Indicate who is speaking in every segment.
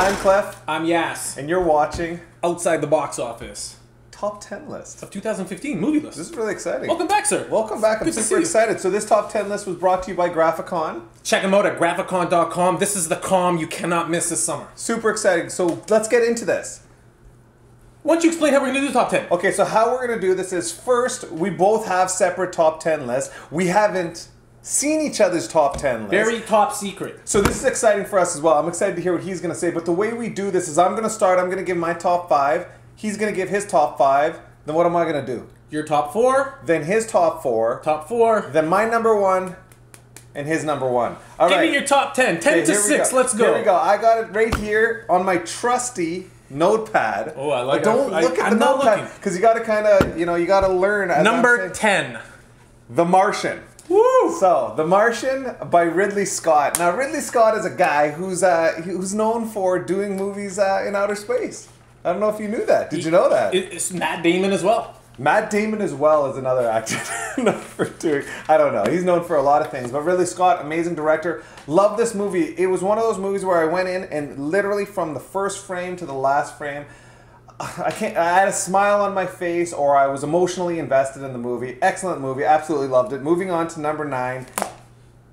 Speaker 1: I'm Clef.
Speaker 2: I'm Yas.
Speaker 1: And you're watching
Speaker 2: Outside the Box Office.
Speaker 1: Top 10 list.
Speaker 2: Of 2015 movie list.
Speaker 1: This is really exciting.
Speaker 2: Welcome back, sir.
Speaker 1: Welcome back. I'm super excited. So this top 10 list was brought to you by Graphicon.
Speaker 2: Check them out at graphicon.com. This is the com you cannot miss this summer.
Speaker 1: Super exciting. So let's get into this.
Speaker 2: Why don't you explain how we're going to do the top 10?
Speaker 1: Okay, so how we're going to do this is first, we both have separate top 10 lists. We haven't seen each other's top 10 lists.
Speaker 2: Very top secret.
Speaker 1: So this is exciting for us as well. I'm excited to hear what he's going to say. But the way we do this is I'm going to start. I'm going to give my top 5. He's going to give his top 5. Then what am I going to do?
Speaker 2: Your top 4.
Speaker 1: Then his top 4.
Speaker 2: Top 4.
Speaker 1: Then my number 1. And his number 1. All right.
Speaker 2: Give me your top 10. 10
Speaker 1: okay,
Speaker 2: to 6. Let's go.
Speaker 1: Here we go. I got it right here on my trusty notepad.
Speaker 2: Oh, I like it.
Speaker 1: Don't look at the notepad because you got to kind of, you got to learn.
Speaker 2: Number 10.
Speaker 1: The Martian.
Speaker 2: Woo!
Speaker 1: So, The Martian by Ridley Scott. Now, Ridley Scott is a guy who's known for doing movies in outer space. I don't know if you knew that. Did you know that?
Speaker 2: It's Matt Damon as well.
Speaker 1: Matt Damon as well is another actor known for doing, I don't know. He's known for a lot of things. But Ridley Scott, amazing director. Love this movie. It was one of those movies where I went in and literally from the first frame to the last frame, I had a smile on my face or I was emotionally invested in the movie. Excellent movie. Absolutely loved it. Moving on to number 9.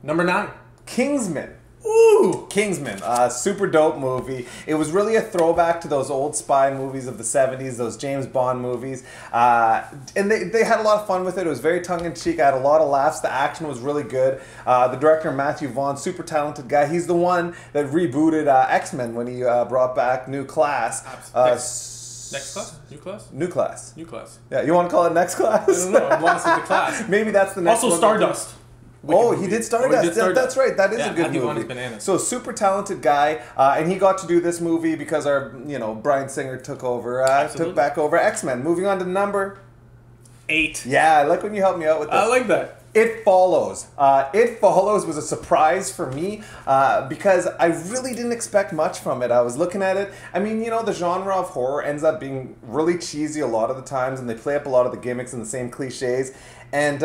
Speaker 2: Number 9.
Speaker 1: Kingsman.
Speaker 2: Ooh!
Speaker 1: Kingsman, super dope movie. It was really a throwback to those old spy movies of the 70s, those James Bond movies. And they had a lot of fun with it. It was very tongue-in-cheek. I had a lot of laughs. The action was really good. The director, Matthew Vaughn, super talented guy. He's the one that rebooted X-Men when he brought back New Class.
Speaker 2: Next class? New class?
Speaker 1: New Class.
Speaker 2: New class.
Speaker 1: Yeah, you want to call it Next Class?
Speaker 2: I don't know. I'm lost with the class.
Speaker 1: Maybe that's the next
Speaker 2: also,
Speaker 1: one.
Speaker 2: Stardust.
Speaker 1: Oh, he did Stardust. That's right. That is a good movie. So super talented guy, and he got to do this movie because our, Bryan Singer took over, took back over X-Men. Moving on to number
Speaker 2: 8.
Speaker 1: Yeah, I like when you help me out with this.
Speaker 2: I like that.
Speaker 1: It Follows. It Follows was a surprise for me because I really didn't expect much from it. I was looking at it. I mean, the genre of horror ends up being really cheesy a lot of the times, and they play up a lot of the gimmicks and the same cliches. And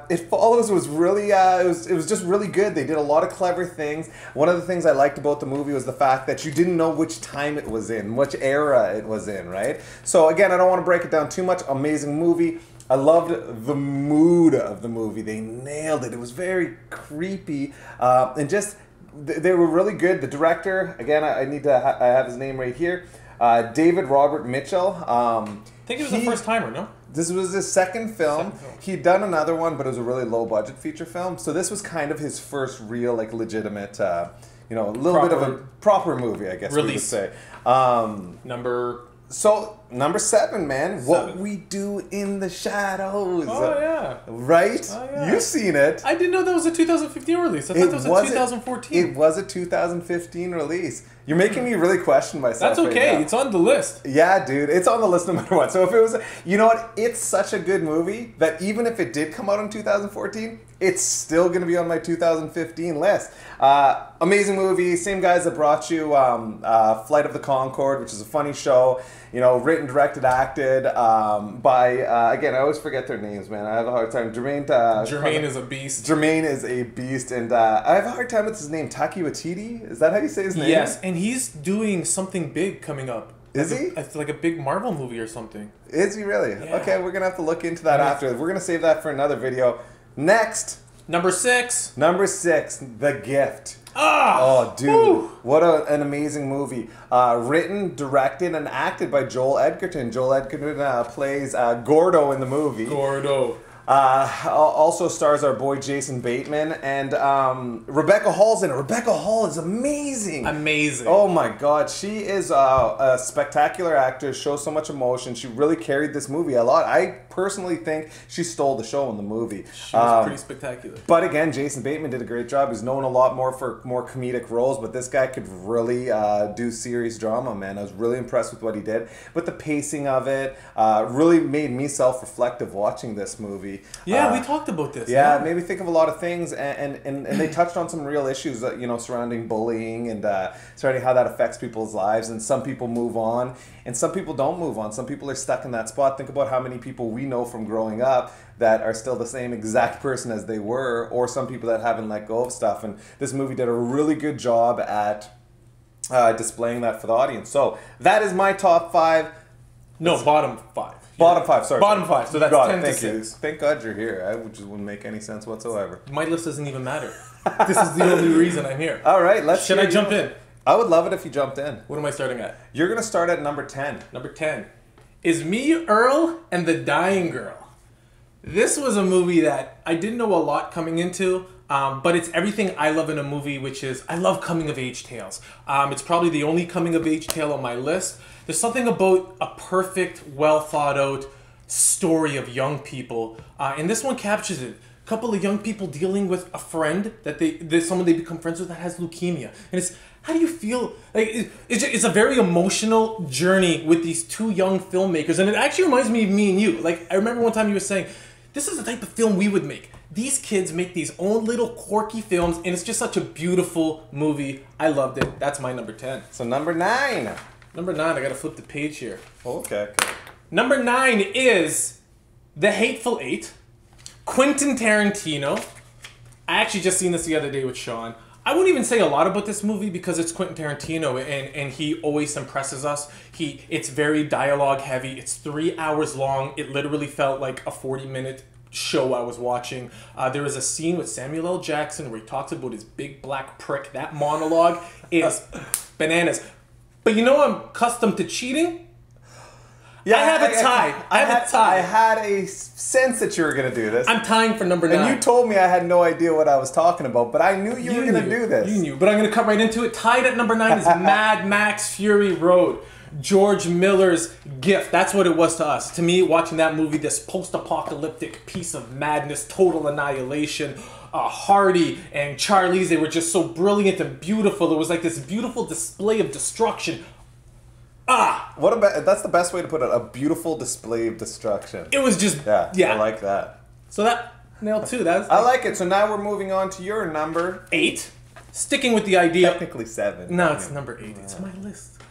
Speaker 1: It Follows was really, it was just really good. They did a lot of clever things. One of the things I liked about the movie was the fact that you didn't know which time it was in, which era it was in, right? So again, I don't want to break it down too much. Amazing movie. I loved the mood of the movie. They nailed it. It was very creepy, and just they were really good. The director, again, I have his name right here, David Robert Mitchell.
Speaker 2: I think it was the first timer, no?
Speaker 1: This was his second film. He'd done another one, but it was a really low budget feature film. So this was kind of his first real, legitimate, a little bit of a proper movie, I guess we would say. Number 7, man. What We Do in the Shadows.
Speaker 2: Oh, yeah.
Speaker 1: Right?
Speaker 2: Oh, yeah.
Speaker 1: You've seen it.
Speaker 2: I didn't know that was a 2015 release. I thought that was a 2014.
Speaker 1: It was a 2015 release. You're making me really question myself.
Speaker 2: That's okay.
Speaker 1: Right now.
Speaker 2: It's on the list.
Speaker 1: Yeah, dude. It's on the list no matter what. So if it was... You know what? It's such a good movie that even if it did come out in 2014, it's still going to be on my 2015 list. Amazing movie. Same guys that brought you Flight of the Conchord, which is a funny show. Written, directed, acted by, again, I always forget their names, man. I have a hard time.
Speaker 2: Jermaine is a beast.
Speaker 1: Jermaine is a beast. And I have a hard time with his name. Taika Waititi? Is that how you say his name?
Speaker 2: Yes, and he's doing something big coming up.
Speaker 1: Is he?
Speaker 2: It's like a big Marvel movie or something.
Speaker 1: Is he really?
Speaker 2: Yeah.
Speaker 1: Okay, we're going to have to look into that after. We're going to save that for another video. Next.
Speaker 2: Number 6.
Speaker 1: Number 6, The Gift.
Speaker 2: Oh,
Speaker 1: dude. Woo. What an amazing movie. Written, directed, and acted by Joel Edgerton. Joel Edgerton plays Gordo in the movie.
Speaker 2: Gordo.
Speaker 1: Also stars our boy Jason Bateman, and Rebecca Hall's in it. Rebecca Hall is amazing.
Speaker 2: Amazing.
Speaker 1: Oh my god, she is a spectacular actress, shows so much emotion. She really carried this movie a lot. I personally think she stole the show in the movie.
Speaker 2: She was pretty spectacular.
Speaker 1: But again, Jason Bateman did a great job. He's known a lot more for more comedic roles, but this guy could really do serious drama, man. I was really impressed with what he did. But the pacing of it really made me self-reflective watching this movie.
Speaker 2: Yeah, we talked about this.
Speaker 1: Yeah, it made me think of a lot of things, and they touched on some real issues, surrounding bullying and surrounding how that affects people's lives. And some people move on, and some people don't move on. Some people are stuck in that spot. Think about how many people we know from growing up that are still the same exact person as they were, or some people that haven't let go of stuff. And this movie did a really good job at displaying that for the audience. So that is my top 5.
Speaker 2: No, bottom 5.
Speaker 1: Bottom 5, sorry.
Speaker 2: Bottom 5, so that's 10 to
Speaker 1: Thank
Speaker 2: 6.
Speaker 1: you. Thank God you're here. I just wouldn't make any sense whatsoever.
Speaker 2: My list doesn't even matter. This is the only reason I'm here.
Speaker 1: All right, let's.
Speaker 2: Should I jump in?
Speaker 1: I would love it if you jumped in.
Speaker 2: What am I starting at?
Speaker 1: You're gonna start at number 10.
Speaker 2: Number 10 is Me, Earl, and the Dying Girl. This was a movie that I didn't know a lot coming into, but it's everything I love in a movie, which is I love coming of age tales. It's probably the only coming of age tale on my list. There's something about a perfect, well thought out story of young people, and this one captures it. A couple of young people dealing with a friend that someone they become friends with that has leukemia, and it's how do you feel? Like it's a very emotional journey with these two young filmmakers, and it actually reminds me of me and you. Like I remember one time you were saying, this is the type of film we would make. These kids make these own little quirky films, and it's just such a beautiful movie. I loved it. That's my number 10.
Speaker 1: So number 9.
Speaker 2: Number 9, I gotta flip the page here.
Speaker 1: Oh, okay.
Speaker 2: Number 9 is The Hateful Eight, Quentin Tarantino. I actually just seen this the other day with Sean. I wouldn't even say a lot about this movie because it's Quentin Tarantino and he always impresses us. It's very dialogue heavy. It's 3 hours long. It literally felt like a 40-minute show I was watching. There was a scene with Samuel L. Jackson where he talks about his big black prick. That monologue is bananas. But you know I'm accustomed to cheating?
Speaker 1: Yeah,
Speaker 2: I have a tie. I have a tie.
Speaker 1: I had a sense that you were going to do this.
Speaker 2: I'm tying for number 9.
Speaker 1: And you told me I had no idea what I was talking about, but I knew you were going to do this.
Speaker 2: You knew, but I'm going to cut right into it. Tied at number 9 is Mad Max Fury Road. George Miller's gift. That's what it was to us. To me, watching that movie, this post-apocalyptic piece of madness, total annihilation. Hardy and Charlize, they were just so brilliant and beautiful. It was like this beautiful display of destruction.
Speaker 1: That's the best way to put it. A beautiful display of destruction.
Speaker 2: It was just
Speaker 1: yeah. I like that.
Speaker 2: So that nailed 2. That's
Speaker 1: I like it. So now we're moving on to your number
Speaker 2: 8. Sticking with the idea.
Speaker 1: Technically 7.
Speaker 2: No, it's number 8. It's my list.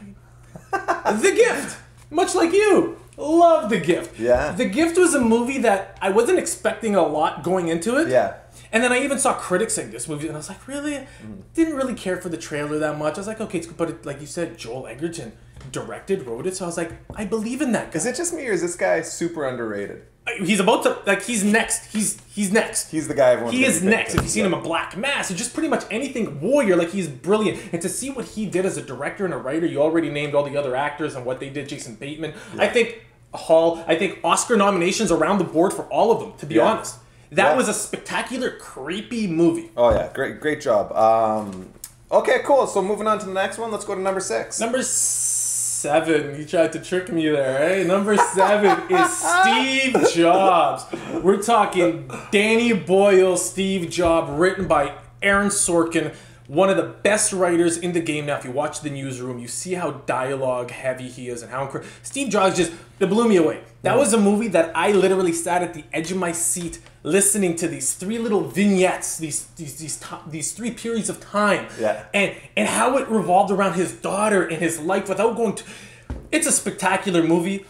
Speaker 2: The Gift. Much like you. Love The Gift.
Speaker 1: Yeah.
Speaker 2: The Gift was a movie that I wasn't expecting a lot going into it.
Speaker 1: Yeah.
Speaker 2: And then I even saw critics saying this movie, and I was like, really? Didn't really care for the trailer that much. I was like, okay, it's good. But it, like you said, Joel Edgerton directed, wrote it, so I was like, I believe in that guy.
Speaker 1: Is it just me, or is this guy super underrated?
Speaker 2: He's about to, like, he's next. He's next.
Speaker 1: He's the guy everyone's
Speaker 2: He is next. If you've seen him in Black Mass, or just pretty much anything warrior, like, he's brilliant. And to see what he did as a director and a writer, you already named all the other actors and what they did, Jason Bateman. Yeah. I think Oscar nominations around the board for all of them, to be honest. That was a spectacular, creepy movie.
Speaker 1: Oh, yeah. Great job. Okay, cool. So moving on to the next one, let's go to number 6.
Speaker 2: Number 7. You tried to trick me there, eh? Number 7 is Steve Jobs. We're talking Danny Boyle, Steve Jobs, written by Aaron Sorkin, one of the best writers in the game. Now, if you watch The Newsroom, you see how dialogue heavy he is and how incredible. Steve Jobs just blew me away. That was a movie that I literally sat at the edge of my seat listening to these 3 little vignettes, these 3 periods of time, and how it revolved around his daughter and his life without going to. It's a spectacular movie.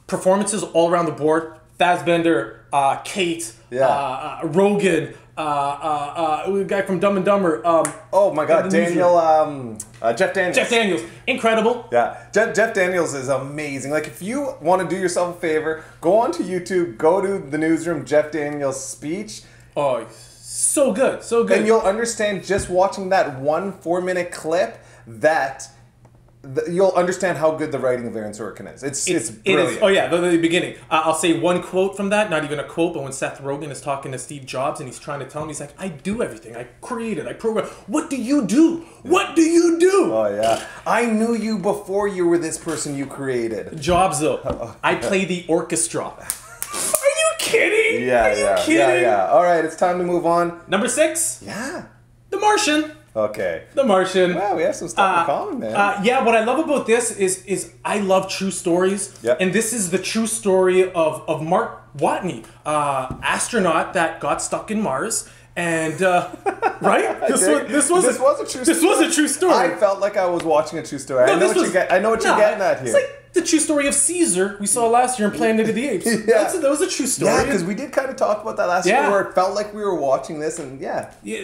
Speaker 2: Performances all around the board. Fassbender, Kate, Rogan, a guy from Dumb and Dumber.
Speaker 1: Oh my God, Jeff Daniels.
Speaker 2: Jeff Daniels, incredible.
Speaker 1: Yeah, Jeff Daniels is amazing. Like, if you want to do yourself a favor, go onto YouTube, go to The Newsroom, Jeff Daniels' speech.
Speaker 2: Oh, so good, so good.
Speaker 1: And you'll understand just watching that 1 4-minute clip that. You'll understand how good the writing of Aaron Sorkin is. It's brilliant.
Speaker 2: It is. Oh yeah, the beginning. I'll say one quote from that, not even a quote, but when Seth Rogen is talking to Steve Jobs and he's trying to tell him, he's like, I do everything. I created, I program. What do you do? What do you do?
Speaker 1: Oh yeah. I knew you before you were this person you created.
Speaker 2: Jobs though. I play the orchestra. Are you kidding?
Speaker 1: Yeah,
Speaker 2: Are you kidding?
Speaker 1: Yeah. All right, it's time to move on.
Speaker 2: Number 6?
Speaker 1: Yeah.
Speaker 2: The Martian.
Speaker 1: Okay.
Speaker 2: The Martian.
Speaker 1: Wow, we have some stuff in common, man.
Speaker 2: Yeah, what I love about this is I love true stories.
Speaker 1: Yep.
Speaker 2: And this is the true story of Mark Watney, astronaut that got stuck in Mars And right, this was a true story.
Speaker 1: I felt like I was watching a true story. I know what you're getting at here.
Speaker 2: It's like the true story of Caesar we saw last year in Planet of the Apes. Yeah. That was a true story.
Speaker 1: Yeah, because we did kind of talk about that last year, where it felt like we were watching this, and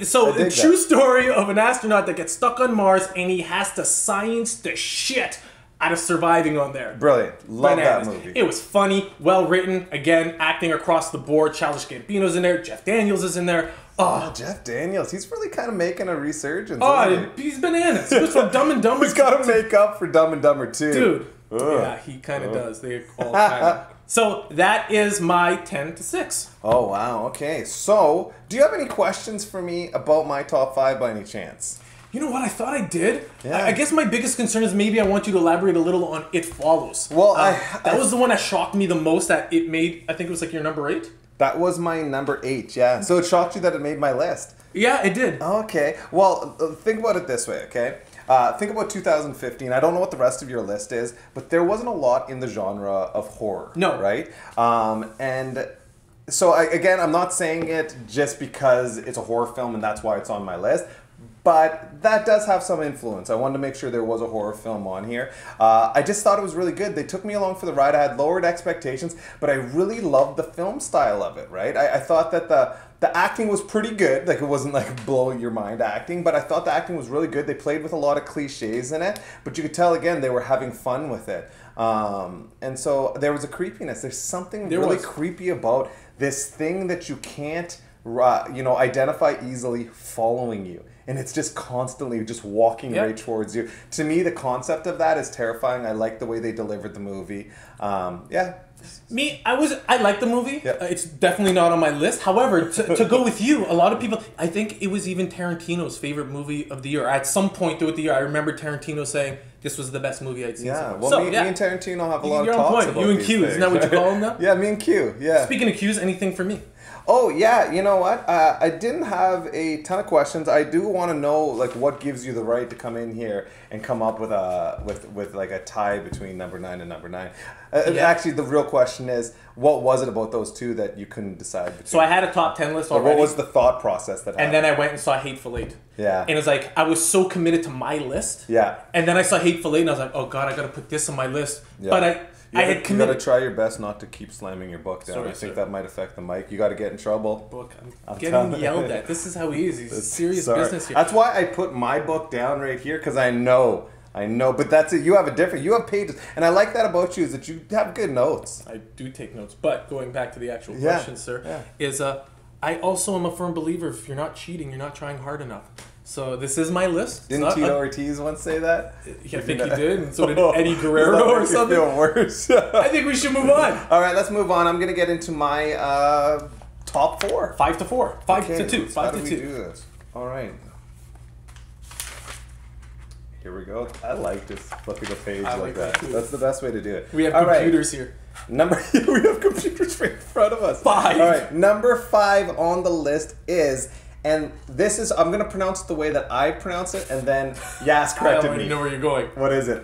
Speaker 2: so the true story of an astronaut that gets stuck on Mars, and he has to science the shit out of surviving on there.
Speaker 1: Brilliant. Love that movie.
Speaker 2: It was funny, well written. Again, acting across the board. Childish Gambino's in there. Jeff Daniels is in there. Oh,
Speaker 1: Jeff Daniels. He's really kind of making a resurgence.
Speaker 2: Oh, he's bananas. He was from Dumb and Dumber.
Speaker 1: He's got to make up for Dumb and Dumber too.
Speaker 2: Dude. Yeah, he kind of does. They all kind of. So that is my 10 to 6.
Speaker 1: Oh, wow. Okay. So, do you have any questions for me about my top 5 by any chance?
Speaker 2: You know what? I thought I did.
Speaker 1: Yeah.
Speaker 2: I guess my biggest concern is maybe I want you to elaborate a little on It Follows.
Speaker 1: Well,
Speaker 2: that was the one that shocked me the most. That it made. I think it was like your number 8.
Speaker 1: That was my number 8. Yeah. So it shocked you that it made my list.
Speaker 2: Yeah, it did.
Speaker 1: Okay. Well, think about it this way. Okay. Think about 2015. I don't know what the rest of your list is, but there wasn't a lot in the genre of horror.
Speaker 2: No.
Speaker 1: Right. And so again, I'm not saying it just because it's a horror film and that's why it's on my list. But that does have some influence. I wanted to make sure there was a horror film on here. I just thought it was really good. They took me along for the ride. I had lowered expectations, but I really loved the film style of it, right? I thought that the acting was pretty good. Like, it wasn't like blowing your mind acting, but I thought the acting was really good. They played with a lot of cliches in it, but you could tell, again, they were having fun with it. And so there was a creepiness. There's something really creepy about this thing that you can't, identify easily following you. And it's just constantly just walking right towards you. To me, the concept of that is terrifying. I like the way they delivered the movie.
Speaker 2: Me, I like the movie.
Speaker 1: Yep.
Speaker 2: It's definitely not on my list. However, to go with you, a lot of people, I think it was even Tarantino's favorite movie of the year. At some point throughout the year, I remember Tarantino saying this was the best movie I'd seen.
Speaker 1: Yeah, well, me and Tarantino have a lot of talks about
Speaker 2: You and Q, isn't that what you call him now?
Speaker 1: Yeah, me and Q, yeah.
Speaker 2: Speaking of Q's, anything for me?
Speaker 1: Oh, yeah, you know what? I didn't have a ton of questions. I do want to know, like, what gives you the right to come in here and come up with like a tie between number 9 and number 9. Actually, the real question is, what was it about those two that you couldn't decide between?
Speaker 2: So I had a top 10 list already.
Speaker 1: What was the thought process that happened?
Speaker 2: And then I went and saw Hateful Eight.
Speaker 1: Yeah.
Speaker 2: And it was like, I was so committed to my list.
Speaker 1: Yeah.
Speaker 2: And then I saw Hateful Eight and I was like, oh God, I got to put this on my list.
Speaker 1: Yeah.
Speaker 2: But I had committed.
Speaker 1: You got to try your best not to keep slamming your book down. I think that might affect the mic. You got to get in trouble.
Speaker 2: Book. I'm getting yelled at. This is how he is. He's serious business here.
Speaker 1: That's why I put my book down right here, because I know. But that's it. You have pages. And I like that about you, is that you have good notes.
Speaker 2: I do take notes. But going back to the actual question, sir, is I also am a firm believer, if you're not cheating, you're not trying hard enough. So this is my list.
Speaker 1: Didn't Tito Ortiz once say that?
Speaker 2: I think he did, and so did Eddie Guerrero or something.
Speaker 1: Feel worse.
Speaker 2: I think we should move on.
Speaker 1: All right, let's move on. I'm going to get into my top 4.
Speaker 2: 5 to 4. 5 to 2. 5 to 2.
Speaker 1: How do we do this? All right. Here we go. I like just flipping a page like that. That's the best way to do it.
Speaker 2: We have computers here.
Speaker 1: We have computers right in front of us.
Speaker 2: 5.
Speaker 1: All right, number 5 on the list is... And this is, I'm going to pronounce it the way that I pronounce it, and then Yas corrected me.
Speaker 2: I already know where you're going.
Speaker 1: What is it?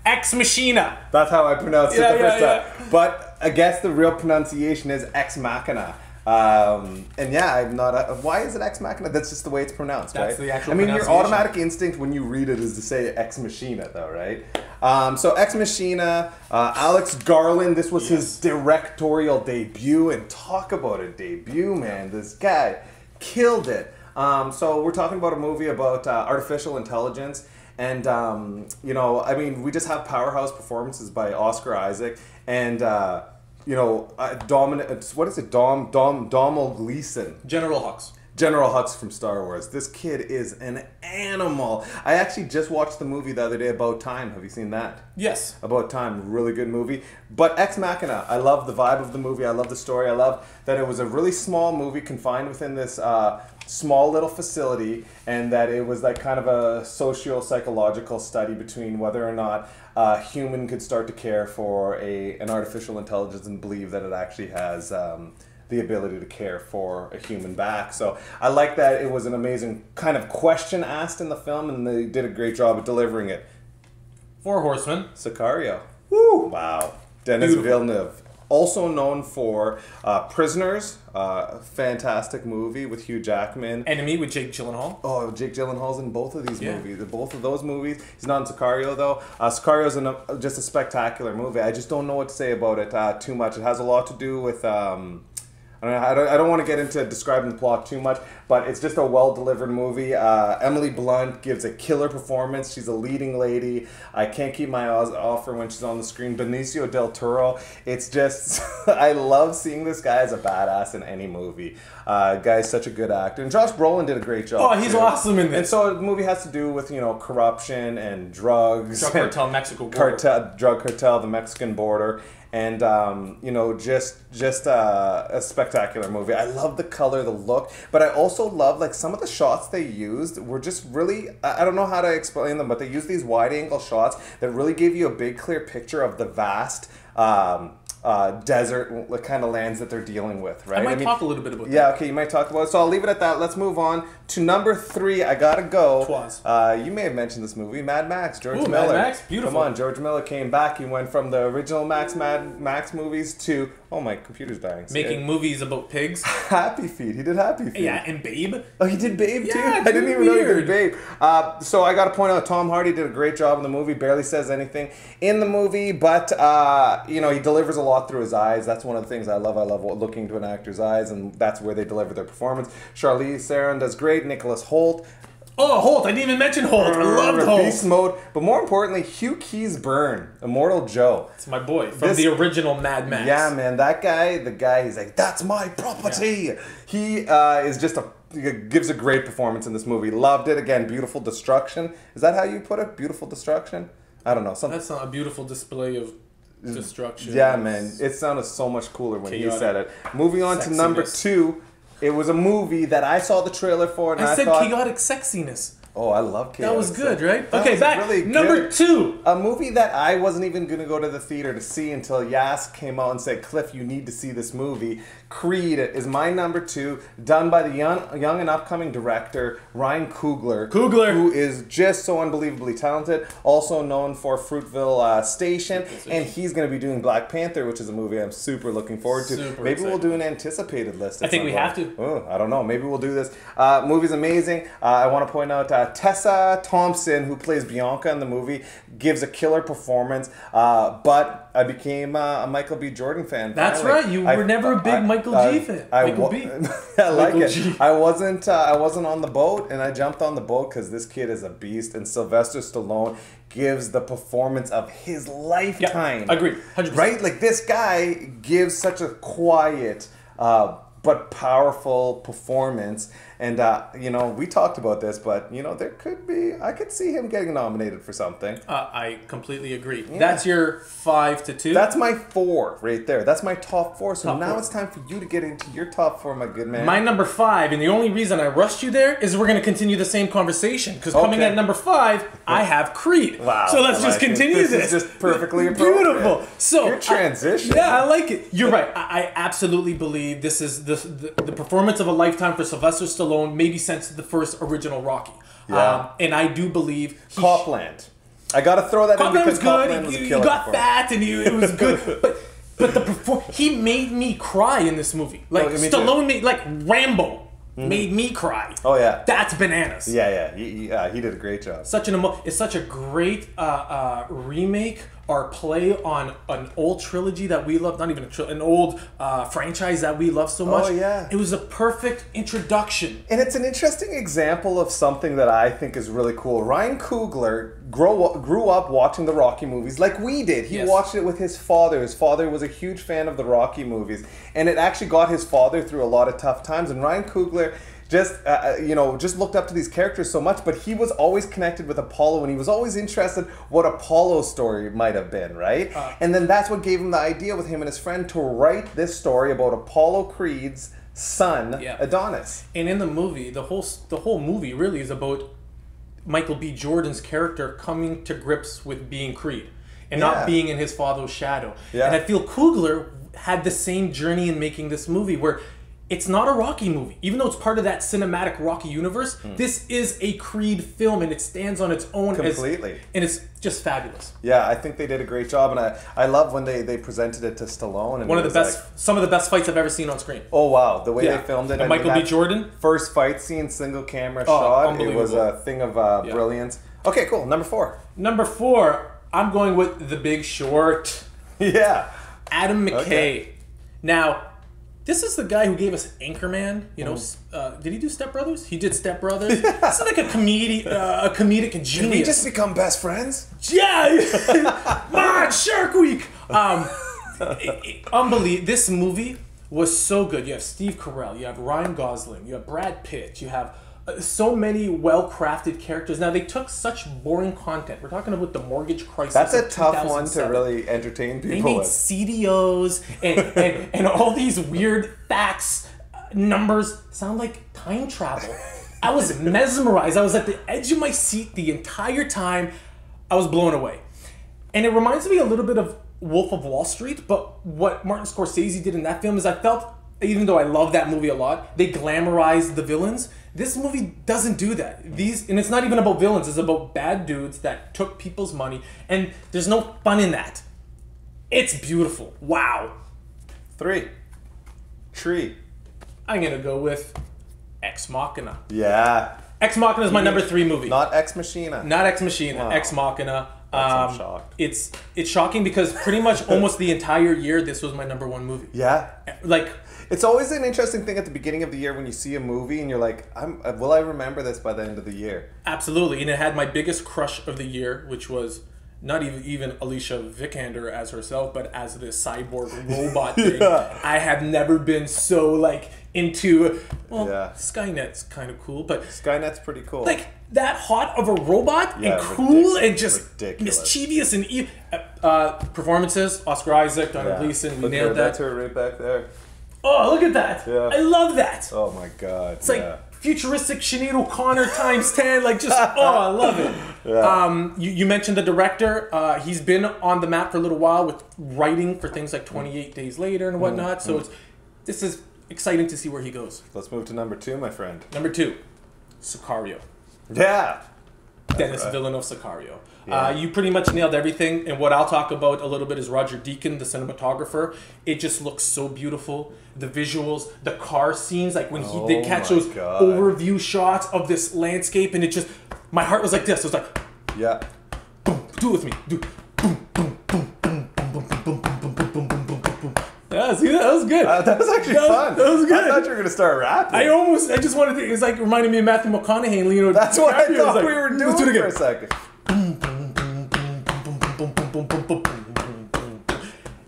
Speaker 2: Ex Machina.
Speaker 1: That's how I pronounced it the first time. But I guess the real pronunciation is Ex Machina. And yeah, I'm not. Why is it Ex Machina? That's just the way it's pronounced, right?
Speaker 2: That's the actual
Speaker 1: your automatic instinct when you read it is to say Ex Machina, though, right? So Ex Machina, Alex Garland. This was his directorial debut, and talk about a debut, man. This guy killed it. So we're talking about a movie about artificial intelligence, and we just have powerhouse performances by Oscar Isaac and Domhnall Gleeson. General Hux from Star Wars. This kid is an animal. I actually just watched the movie the other day, About Time. Have you seen that?
Speaker 2: Yes.
Speaker 1: About Time. Really good movie. But Ex Machina, I love the vibe of the movie. I love the story. I love that it was a really small movie confined within this small little facility, and that it was like kind of a socio-psychological study between whether or not a human could start to care for an artificial intelligence and believe that it actually has... the ability to care for a human back. So I like that it was an amazing kind of question asked in the film, and they did a great job of delivering it.
Speaker 2: 4 Horsemen.
Speaker 1: Sicario. Woo! Wow. Denis Villeneuve. Also known for Prisoners, fantastic movie with Hugh Jackman.
Speaker 2: Enemy with Jake Gyllenhaal.
Speaker 1: Oh, Jake Gyllenhaal's in both of these movies. Both of those movies. He's not in Sicario though. Sicario's just a spectacular movie. I just don't know what to say about it too much. It has a lot to do with. I don't want to get into describing the plot too much, but it's just a well-delivered movie. Emily Blunt gives a killer performance. She's a leading lady. I can't keep my eyes off her when she's on the screen. Benicio del Toro. It's just, I love seeing this guy as a badass in any movie. Guy's such a good actor. And Josh Brolin did a great job.
Speaker 2: Oh, he's awesome in this.
Speaker 1: And so the movie has to do with, corruption and drugs.
Speaker 2: Drug cartel, Mexico border.
Speaker 1: Drug cartel, the Mexican border. And just a spectacular movie. I love the color, the look, but I also love like some of the shots they used were just really, I don't know how to explain them, but they used these wide angle shots that really gave you a big clear picture of the vast desert kind of lands that they're dealing with, right?
Speaker 2: I mean, talk a little bit about that.
Speaker 1: Yeah, okay, you might talk about it. So I'll leave it at that. Let's move on to number 3. I gotta go. You may have mentioned this movie, Mad Max, George Miller.
Speaker 2: Mad Max, beautiful.
Speaker 1: Come on, George Miller came back. He went from the original Mad Max movies to, oh, my computer's dying.
Speaker 2: Making movies about pigs.
Speaker 1: Happy Feet. He did Happy Feet.
Speaker 2: Yeah, and Babe.
Speaker 1: Oh, he did Babe too?
Speaker 2: Yeah,
Speaker 1: I didn't even know he did Babe. So I gotta point out, Tom Hardy did a great job in the movie. Barely says anything in the movie, but he delivers a lot through his eyes. That's one of the things I love. I love looking into an actor's eyes, and that's where they deliver their performance. Charlize Theron does great. Nicholas Hoult.
Speaker 2: Oh, Holt. I didn't even mention Holt. I loved Holt.
Speaker 1: Beast Mode. But more importantly, Hugh Keys-Byrne, Immortal Joe.
Speaker 2: It's my boy from the original Mad Max.
Speaker 1: Yeah, man. That guy, he's like, that's my property. Yeah. He is just gives a great performance in this movie. Loved it. Again, beautiful destruction. Is that how you put it? Beautiful destruction? I don't know.
Speaker 2: That's not a beautiful display of destruction.
Speaker 1: Yeah, man. It sounded so much cooler when he said it. Moving on to number 2. It was a movie that I saw the trailer for, and I
Speaker 2: said
Speaker 1: thought,
Speaker 2: chaotic sexiness.
Speaker 1: Oh, I love chaotic.
Speaker 2: That was good, right?
Speaker 1: That
Speaker 2: okay,
Speaker 1: was
Speaker 2: back
Speaker 1: really
Speaker 2: number 2.
Speaker 1: A movie that I wasn't even going to go to the theater to see until Yas came out and said, Cliff, you need to see this movie. Creed is my number 2, done by the young and upcoming director, Ryan Coogler. Who is just so unbelievably talented. Also known for Fruitville Station. And he's going to be doing Black Panther, which is a movie I'm super looking forward to. Maybe we'll do an anticipated list.
Speaker 2: I think we have to.
Speaker 1: Oh, I don't know. Maybe we'll do this. Movie's amazing. I want to point out Tessa Thompson, who plays Bianca in the movie, gives a killer performance. But I became a Michael B. Jordan fan.
Speaker 2: That's right. You were never a big Michael G fan. Michael B.
Speaker 1: I like it. G. I wasn't on the boat, and I jumped on the boat because this kid is a beast, and Sylvester Stallone gives the performance of his lifetime.
Speaker 2: Yeah, agreed. 100%.
Speaker 1: Right? Like, this guy gives such a quiet but powerful performance. And, we talked about this, but, I could see him getting nominated for something.
Speaker 2: I completely agree. Yeah. That's your 5 to 2?
Speaker 1: That's my 4 right there. That's my top 4. So now it's time for you to get into your top 4, my good man.
Speaker 2: My number 5, and the only reason I rushed you there is we're going to continue the same conversation. Because coming at number 5, I have Creed.
Speaker 1: Wow.
Speaker 2: So let's just continue this.
Speaker 1: This is just perfectly appropriate.
Speaker 2: Beautiful. So
Speaker 1: your transition.
Speaker 2: I like it. You're right. I absolutely believe this is the performance of a lifetime for Sylvester Stallone, maybe since the first original Rocky.
Speaker 1: Yeah.
Speaker 2: And I do believe
Speaker 1: Copland. I got to throw that in because Copland was a killer.
Speaker 2: You got fat and it was good. But he made me cry in this movie. Like Stallone made, like Rambo made me cry.
Speaker 1: Oh yeah,
Speaker 2: that's bananas.
Speaker 1: Yeah. He did a great job.
Speaker 2: It's such a great remake or play on an old trilogy that we love. Not even an old franchise that we love so much.
Speaker 1: Oh yeah,
Speaker 2: it was a perfect introduction.
Speaker 1: And it's an interesting example of something that I think is really cool. Ryan Coogler grew up watching the Rocky movies like we did. He watched it with his father. His father was a huge fan of the Rocky movies, and it actually got his father through a lot of tough times. And Ryan Coogler just looked up to these characters so much, but he was always connected with Apollo, and he was always interested what Apollo's story might have been, right? And then that's what gave him the idea with him and his friend to write this story about Apollo Creed's son, Adonis.
Speaker 2: And in the movie, the whole movie really is about Michael B. Jordan's character coming to grips with being Creed and not being in his father's shadow. And I feel Coogler had the same journey in making this movie where it's not a Rocky movie. Even though it's part of that cinematic Rocky universe, this is a Creed film, and it stands on its own.
Speaker 1: Completely.
Speaker 2: And it's just fabulous.
Speaker 1: Yeah, I think they did a great job, and I love when they presented it to Stallone. And
Speaker 2: One of the best, some of the best fights I've ever seen on screen.
Speaker 1: Oh, wow. The way they filmed it.
Speaker 2: And Michael B. Jordan.
Speaker 1: First fight scene, single camera shot. It was a thing of brilliance. Okay, cool. Number 4.
Speaker 2: Number 4, I'm going with The Big Short.
Speaker 1: Yeah.
Speaker 2: Adam McKay. Okay. Now, this is the guy who gave us Anchorman. You know, did he do Step Brothers? He did Step Brothers. Yeah. This is like a comedic genius.
Speaker 1: Did we just become best friends?
Speaker 2: Yeah. Shark Week. Unbelievable. This movie was so good. You have Steve Carell. You have Ryan Gosling. You have Brad Pitt. You have so many well-crafted characters. Now, they took such boring content. We're talking about the mortgage crisis.
Speaker 1: That's a tough one to really entertain people with.
Speaker 2: They made CDOs and all these weird facts, numbers, sound like time travel. I was mesmerized. I was at the edge of my seat the entire time. I was blown away. And it reminds me a little bit of Wolf of Wall Street, but what Martin Scorsese did in that film is I felt, even though I love that movie a lot, they glamorized the villains. This movie doesn't do that. And it's not even about villains. It's about bad dudes that took people's money, and there's no fun in that. It's beautiful. Wow.
Speaker 1: 3. Tree.
Speaker 2: I'm gonna go with Ex Machina.
Speaker 1: Yeah.
Speaker 2: Ex Machina is my number 3 movie.
Speaker 1: Not Ex Machina.
Speaker 2: Not Ex Machina. Wow. Ex Machina.
Speaker 1: I'm shocked.
Speaker 2: It's shocking because pretty much almost the entire year this was my number 1 movie.
Speaker 1: Yeah.
Speaker 2: Like,
Speaker 1: it's always an interesting thing at the beginning of the year when you see a movie and you're like, will I remember this by the end of the year?
Speaker 2: Absolutely. And it had my biggest crush of the year, which was not even Alicia Vikander as herself, but as this cyborg robot thing. Yeah. I have never been so like into, Skynet's kind of cool, but
Speaker 1: Skynet's pretty cool.
Speaker 2: Like that hot of a robot and cool and just mischievous and performances. Oscar Isaac, Donald Gleason, we nailed that.
Speaker 1: That's her right back there.
Speaker 2: Oh, look at that! Yeah. I love that.
Speaker 1: Oh my god!
Speaker 2: It's like futuristic Sinead O'Connor times 10. Like just I love it. Yeah. You mentioned the director. He's been on the map for a little while with writing for things like 28 Days Later and whatnot. So this is exciting to see where he goes.
Speaker 1: Let's move to number 2, my friend.
Speaker 2: Number 2, Sicario.
Speaker 1: Yeah.
Speaker 2: Dennis Villeneuve Sicario. Yeah. You pretty much nailed everything, and what I'll talk about a little bit is Roger Deakins, the cinematographer. It just looks so beautiful. The visuals, the car scenes, like when he did catch those overview shots of this landscape, and it just, my heart was like this. It was like,
Speaker 1: yeah,
Speaker 2: boom, do it with me, do, boom, boom, boom, boom, boom, boom, boom, boom, boom, boom, boom, boom, boom. Yeah, see, that was good.
Speaker 1: That was actually fun. That was good. I thought you were going to start rapping.
Speaker 2: I just wanted to, it's like reminding me of Matthew McConaughey and Leonardo.
Speaker 1: That's what I thought we were doing for a second.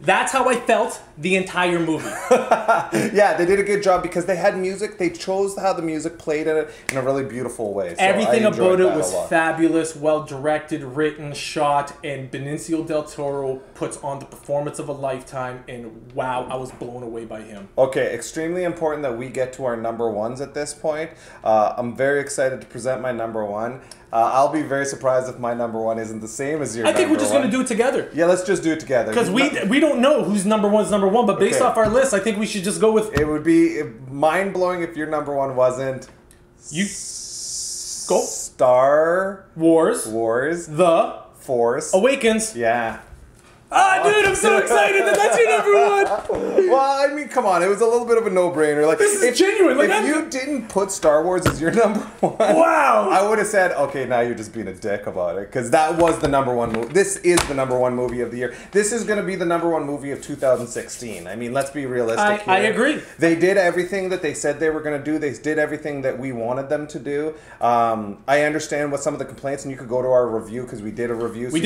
Speaker 2: That's how I felt the entire movie.
Speaker 1: Yeah, they did a good job because they had music. They chose how the music played in it in a really beautiful way. So
Speaker 2: everything about it was fabulous, well directed, written, shot, and Benicio del Toro puts on the performance of a lifetime, and wow, I was blown away by him.
Speaker 1: Okay, extremely important that we get to our number 1s at this point. I'm very excited to present my number 1. I'll be very surprised if my number 1 isn't the same as your number 1.
Speaker 2: I think we're just going to do it together.
Speaker 1: Yeah, let's just do it together.
Speaker 2: Because we don't know who's number 1's number 1, but based off our list, I think we should just go with...
Speaker 1: It would be mind-blowing if your number 1 wasn't...
Speaker 2: Go.
Speaker 1: Star...
Speaker 2: Wars.
Speaker 1: The... Force.
Speaker 2: Awakens.
Speaker 1: Yeah.
Speaker 2: Ah, dude, I'm so excited that that's your number 1.
Speaker 1: Well, I mean, come on. It was a little bit of a no-brainer. Like,
Speaker 2: this is genuine. Like,
Speaker 1: if you didn't put Star Wars as your number 1,
Speaker 2: wow,
Speaker 1: I would have said, okay, now you're just being a dick about it. Because that was the number 1 movie. This is the number 1 movie of the year. This is going to be the number 1 movie of 2016. I mean, let's be realistic here.
Speaker 2: I agree.
Speaker 1: They did everything that they said they were going to do. They did everything that we wanted them to do. I understand what some of the complaints, and you could go to our review because we did a review.
Speaker 2: So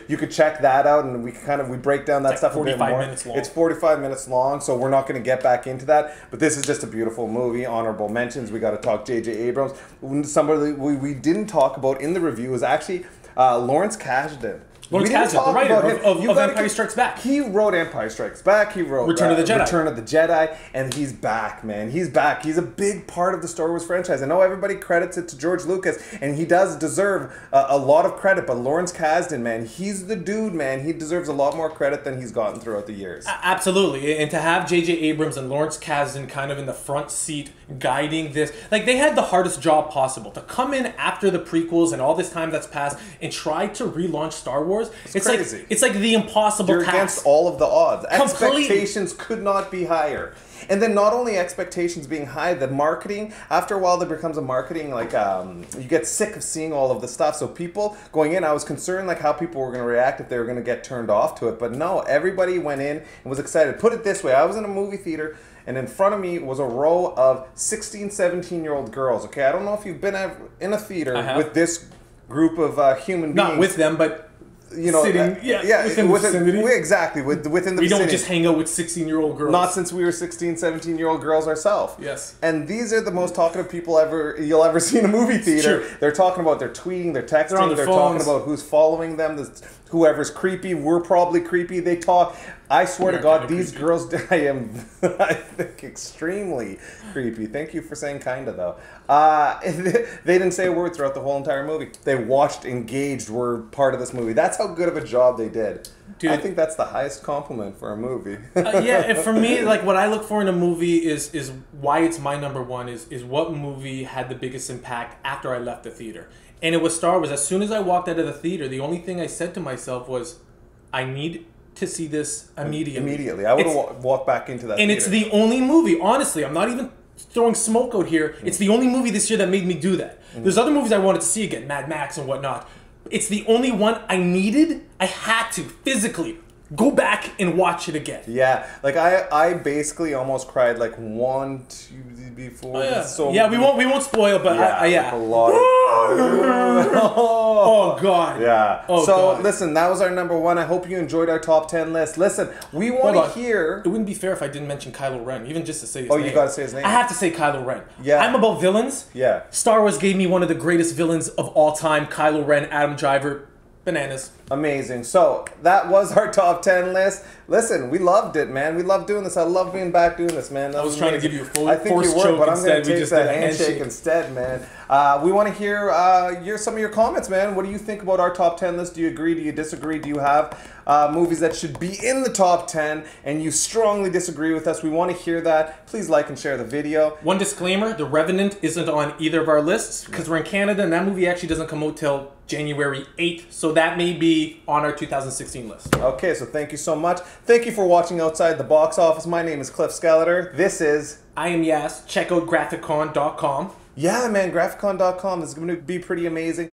Speaker 1: you could check that out, and we break down that stuff a bit more.
Speaker 2: 45 minutes long.
Speaker 1: It's 45 minutes long, so we're not going to get back into that. But this is just a beautiful movie. Honorable mentions. We got to talk J.J. Abrams. Somebody we didn't talk about in the review is actually Lawrence Kasdan.
Speaker 2: Lawrence
Speaker 1: We didn't
Speaker 2: Kasdan, the
Speaker 1: talk
Speaker 2: writer
Speaker 1: about him.
Speaker 2: of
Speaker 1: You gotta
Speaker 2: Empire
Speaker 1: keep-
Speaker 2: Strikes Back.
Speaker 1: He wrote Empire Strikes Back. He wrote
Speaker 2: Return of the Jedi.
Speaker 1: Return of the Jedi, and he's back, man. He's back. He's a big part of the Star Wars franchise. I know everybody credits it to George Lucas, and he does deserve a lot of credit. But Lawrence Kasdan, man, he's the dude, man. He deserves a lot more credit than he's gotten throughout the years.
Speaker 2: Absolutely, and to have J.J. Abrams and Lawrence Kasdan kind of in the front seat guiding this, like they had the hardest job possible to come in after the prequels and all this time that's passed and try to relaunch Star Wars. It's
Speaker 1: crazy.
Speaker 2: like the impossible
Speaker 1: You're
Speaker 2: task.
Speaker 1: against all of the odds.
Speaker 2: Completely.
Speaker 1: Expectations could not be higher. And then not only expectations being high, the marketing, after a while there becomes a marketing, like, you get sick of seeing all of the stuff. So people going in, I was concerned like how people were going to react if they were going to get turned off to it. But no, everybody went in and was excited. Put it this way, I was in a movie theater and in front of me was a row of 16, 17-year-old girls. Okay, I don't know if you've been in a theater with this group of human beings.
Speaker 2: Not with them, but
Speaker 1: you know,
Speaker 2: sitting, within the vicinity.
Speaker 1: Exactly, within the vicinity.
Speaker 2: We don't just hang out with 16-year-old girls.
Speaker 1: Not since we were 16, 17-year-old girls ourselves.
Speaker 2: Yes.
Speaker 1: And these are the most talkative people you'll ever see in a movie theater.
Speaker 2: True.
Speaker 1: They're talking about, they're tweeting, they're texting,
Speaker 2: They're on their
Speaker 1: talking
Speaker 2: phones.
Speaker 1: about who's following them, whoever's creepy, we're probably creepy. They talk. I swear to God, these girls, I think, extremely creepy. Thank you for saying kinda, though. They didn't say a word throughout the whole entire movie. They watched, engaged, were part of this movie. That's how good of a job they did.
Speaker 2: Dude.
Speaker 1: I think that's the highest compliment for a movie.
Speaker 2: Yeah, and for me, like what I look for in a movie is why it's my number one is what movie had the biggest impact after I left the theater. And it was Star Wars. As soon as I walked out of the theater, the only thing I said to myself was, I need to see this immediately.
Speaker 1: Immediately. I would have walked back into that
Speaker 2: and
Speaker 1: theater.
Speaker 2: It's the only movie, honestly, I'm not even throwing smoke out here. It's the only movie this year that made me do that. There's other movies I wanted to see again, Mad Max and whatnot. It's the only one I had to physically go back and watch it again.
Speaker 1: Yeah, like I basically almost cried like 1, 2 before.
Speaker 2: Oh, yeah.
Speaker 1: So
Speaker 2: Yeah, we won't spoil, but yeah.
Speaker 1: Like a lot of,
Speaker 2: oh God.
Speaker 1: Yeah.
Speaker 2: Oh,
Speaker 1: so
Speaker 2: God.
Speaker 1: listen, that was our number one. I hope you enjoyed our top 10 list. Listen, we want to hear.
Speaker 2: It wouldn't be fair if I didn't mention Kylo Ren, even just to say his
Speaker 1: Oh,
Speaker 2: name.
Speaker 1: you gotta say his name.
Speaker 2: I have to say Kylo Ren.
Speaker 1: Yeah.
Speaker 2: I'm about villains.
Speaker 1: Yeah.
Speaker 2: Star Wars gave me one of the greatest villains of all time, Kylo Ren, Adam Driver. Bananas.
Speaker 1: Amazing. So that was our top 10 list. Listen, we loved it, man. We love doing this. I love being back doing this, man.
Speaker 2: I was trying to give you a full
Speaker 1: I think you
Speaker 2: forced
Speaker 1: were,
Speaker 2: joke
Speaker 1: but I'm going to
Speaker 2: instead. We
Speaker 1: take
Speaker 2: just
Speaker 1: that
Speaker 2: did a
Speaker 1: handshake instead, man. We want to hear some of your comments, man. What do you think about our top 10 list? Do you agree? Do you disagree? Do you have movies that should be in the top 10 and you strongly disagree with us? We want to hear that. Please like and share the video.
Speaker 2: One disclaimer, The Revenant isn't on either of our lists because we're in Canada and that movie actually doesn't come out till January 8th, so that may be on our 2016 list.
Speaker 1: Okay, so thank you so much. Thank you for watching Outside the Box Office. My name is Cliff Skeletor. This is...
Speaker 2: I am Yas. Check out graphicon.com.
Speaker 1: Yeah, man, graphicon.com. This is going to be pretty amazing.